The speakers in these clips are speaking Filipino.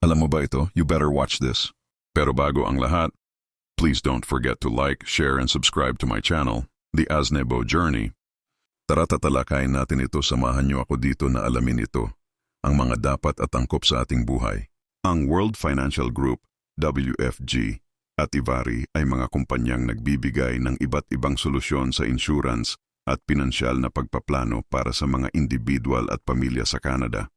Alam mo ba ito? You better watch this. Pero bago ang lahat, please don't forget to like, share, and subscribe to my channel, The Aznebo Journey. Tara tatalakayin natin ito, samahan niyo ako dito na alamin ito, ang mga dapat at angkop sa ating buhay. Ang World Financial Group, WFG, at Ivari ay mga kumpanyang nagbibigay ng iba't ibang solusyon sa insurance at pinansyal na pagpaplano para sa mga individual at pamilya sa Canada.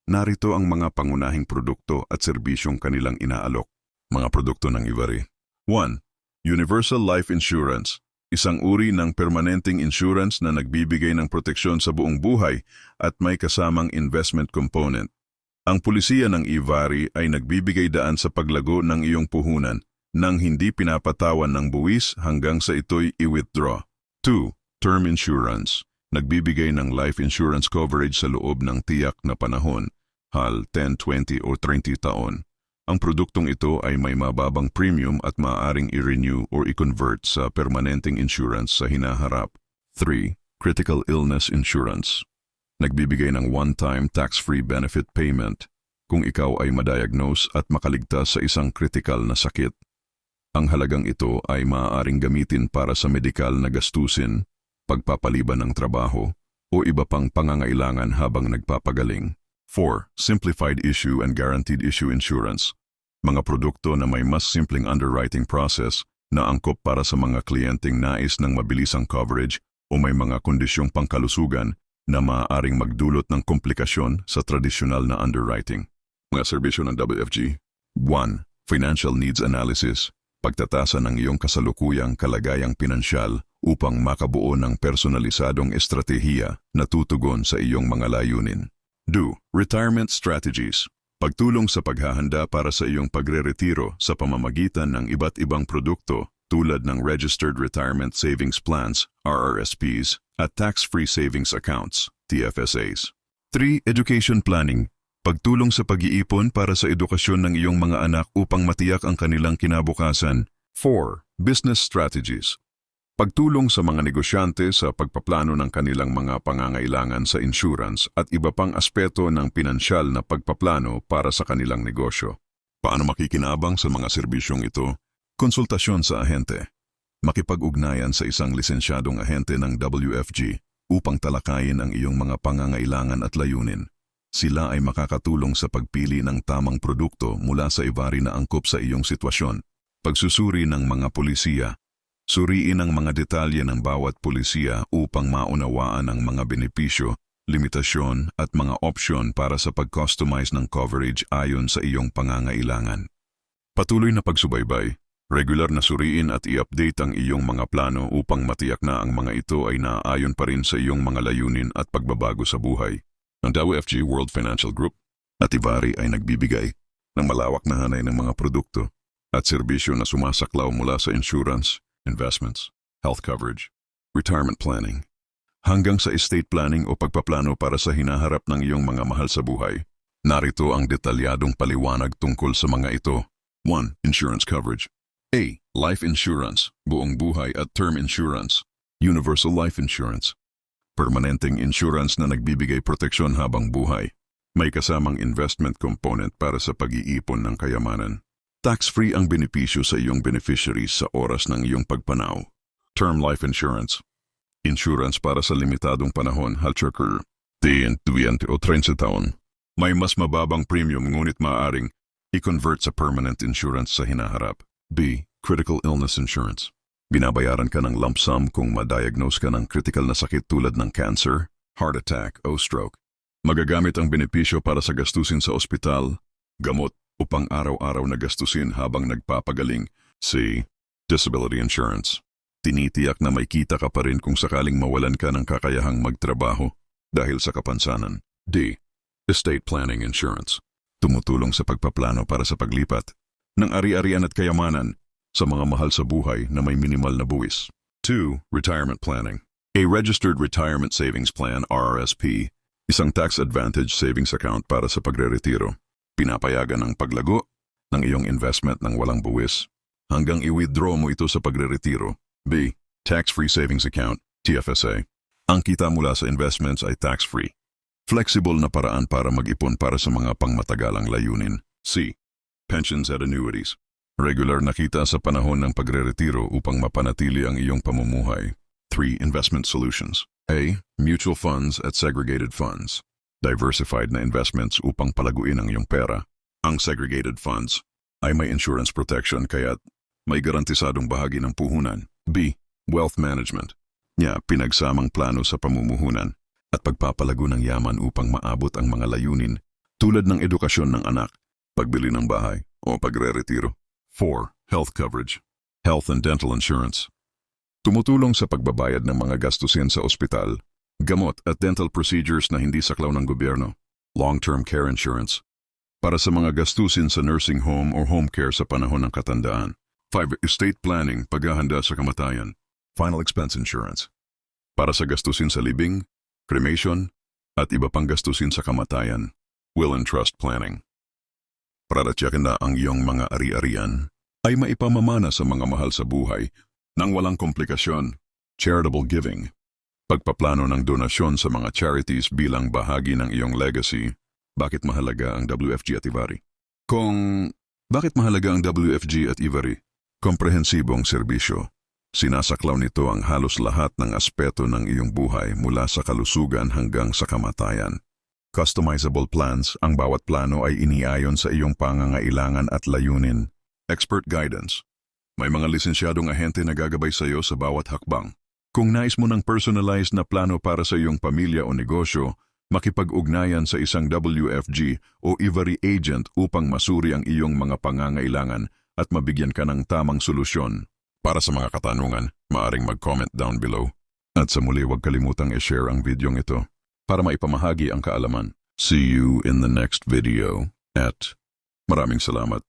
Narito ang mga pangunahing produkto at serbisyong kanilang inaalok. Mga produkto ng Ivari. 1. Universal Life Insurance. Isang uri ng permanenteng insurance na nagbibigay ng proteksyon sa buong buhay at may kasamang investment component. Ang pulisiya ng Ivari ay nagbibigay daan sa paglago ng iyong puhunan nang hindi pinapatawan ng buwis hanggang sa ito'y i-withdraw. 2. Term Insurance. Nagbibigay ng life insurance coverage sa loob ng tiyak na panahon, hal 10, 20 o 30 taon. Ang produktong ito ay may mababang premium at maaaring i-renew o i-convert sa permanenteng insurance sa hinaharap. 3. Critical Illness Insurance. Nagbibigay ng one-time tax-free benefit payment kung ikaw ay madiagnose at makaligtas sa isang kritikal na sakit. Ang halagang ito ay maaaring gamitin para sa medikal na gastusin, pagpapaliban ng trabaho, o iba pang pangangailangan habang nagpapagaling. 4. Simplified Issue and Guaranteed Issue Insurance. Mga produkto na may mas simpleng underwriting process na angkop para sa mga kliyenteng nais ng mabilisang coverage o may mga kondisyong pangkalusugan na maaaring magdulot ng komplikasyon sa tradisyonal na underwriting. Mga serbisyo ng WFG. 1. Financial Needs Analysis. Pagtatasa ng iyong kasalukuyang kalagayang pinansyal upang makabuo ng personalisadong estratehiya na tutugon sa iyong mga layunin. 2. Retirement Strategies. Pagtulong sa paghahanda para sa iyong pagre-retiro sa pamamagitan ng iba't ibang produkto tulad ng Registered Retirement Savings Plans, RRSPs, at Tax-Free Savings Accounts, TFSAs. 3. Education Planning. Pagtulong sa pag-iipon para sa edukasyon ng iyong mga anak upang matiyak ang kanilang kinabukasan. 4. Business Strategies. Pagtulong sa mga negosyante sa pagpaplano ng kanilang mga pangangailangan sa insurance at iba pang aspeto ng pinansyal na pagpaplano para sa kanilang negosyo. Paano makikinabang sa mga serbisyong ito? Konsultasyon sa ahente. Makipag-ugnayan sa isang lisensyadong ahente ng WFG upang talakayin ang iyong mga pangangailangan at layunin. Sila ay makakatulong sa pagpili ng tamang produkto mula sa Ivari na angkop sa iyong sitwasyon. Pagsusuri ng mga pulisiya. Suriin ang mga detalye ng bawat pulisiya upang maunawaan ang mga benepisyo, limitasyon at mga opsyon para sa pag-customize ng coverage ayon sa iyong pangangailangan. Patuloy na pagsubaybay. Regular na suriin at i-update ang iyong mga plano upang matiyak na ang mga ito ay naaayon pa rin sa iyong mga layunin at pagbabago sa buhay. Ang WFG World Financial Group at Ivari ay nagbibigay ng malawak na hanay ng mga produkto at serbisyo na sumasaklaw mula sa insurance, investments, health coverage, retirement planning, hanggang sa estate planning o pagpaplano para sa hinaharap ng iyong mga mahal sa buhay. Narito ang detalyadong paliwanag tungkol sa mga ito. 1. Insurance coverage. A. Life insurance, buong buhay at term insurance. Universal life insurance. Permanenteng insurance na nagbibigay proteksyon habang buhay. May kasamang investment component para sa pag-iipon ng kayamanan. Tax-free ang benepisyo sa iyong beneficiaries sa oras ng iyong pagpanaw. Term life insurance. Insurance para sa limitadong panahon, halchurker, 10, 20 o 30 taon. May mas mababang premium ngunit maaaring i-convert sa permanent insurance sa hinaharap. B. Critical Illness Insurance. Binabayaran ka ng lump sum kung ma-diagnose ka ng critical na sakit tulad ng cancer, heart attack o stroke. Magagamit ang benepisyo para sa gastusin sa ospital, gamot o pang-araw-araw na gastusin habang nagpapagaling. C. Disability Insurance. Tinitiyak na may kita ka pa rin kung sakaling mawalan ka ng kakayahang magtrabaho dahil sa kapansanan. D. Estate Planning Insurance. Tumutulong sa pagpaplano para sa paglipat ng ari-arian at kayamanan sa mga mahal sa buhay na may minimal na buwis. 2. Retirement Planning. A Registered Retirement Savings Plan, RRSP, isang tax advantage savings account para sa pagre-retiro. Pinapayagan ang paglago ng iyong investment ng walang buwis hanggang i-withdraw mo ito sa pagre-retiro. B. Tax-free savings account, TFSA. Ang kita mula sa investments ay tax-free. Flexible na paraan para mag-ipon para sa mga pangmatagalang layunin. C. pensions at annuities. Regular na kita sa panahon ng pagre-retiro upang mapanatili ang iyong pamumuhay. 3. Investment solutions. A. Mutual funds at segregated funds. Diversified na investments upang palaguin ang iyong pera. Ang segregated funds ay may insurance protection kaya't may garantisadong bahagi ng puhunan. B. Wealth management. Pinagsamang plano sa pamumuhunan at pagpapalago ng yaman upang maabot ang mga layunin tulad ng edukasyon ng anak, pagbili ng bahay o pagre-retiro. 4. Health coverage. Health and dental insurance. Tumutulong sa pagbabayad ng mga gastusin sa ospital, gamot at dental procedures na hindi saklaw ng gobyerno. Long-term care insurance. Para sa mga gastusin sa nursing home or home care sa panahon ng katandaan. 5. Estate planning, paghahanda sa kamatayan. Final expense insurance. Para sa gastusin sa libing, cremation, at iba pang gastusin sa kamatayan. Will and trust planning. Para tiyakin na ang iyong mga ari-arian ay maipamamana sa mga mahal sa buhay nang walang komplikasyon. Charitable giving. Pagpaplano ng donasyon sa mga charities bilang bahagi ng iyong legacy. Bakit mahalaga ang WFG at Ivari? Bakit mahalaga ang WFG at Ivari? Komprehensibong serbisyo. Sinasaklaw nito ang halos lahat ng aspeto ng iyong buhay mula sa kalusugan hanggang sa kamatayan. Customizable plans, ang bawat plano ay iniayon sa iyong pangangailangan at layunin. Expert guidance. May mga lisensyadong ahente na gagabay sa iyo sa bawat hakbang. Kung nais mo ng personalized na plano para sa iyong pamilya o negosyo, makipag-ugnayan sa isang WFG o Ivari agent upang masuri ang iyong mga pangangailangan at mabigyan ka ng tamang solusyon. Para sa mga katanungan, maaring mag-comment down below. At sa muli, huwag kalimutang i-share ang videong ito para maipamahagi ang kaalaman. See you in the next video at maraming salamat.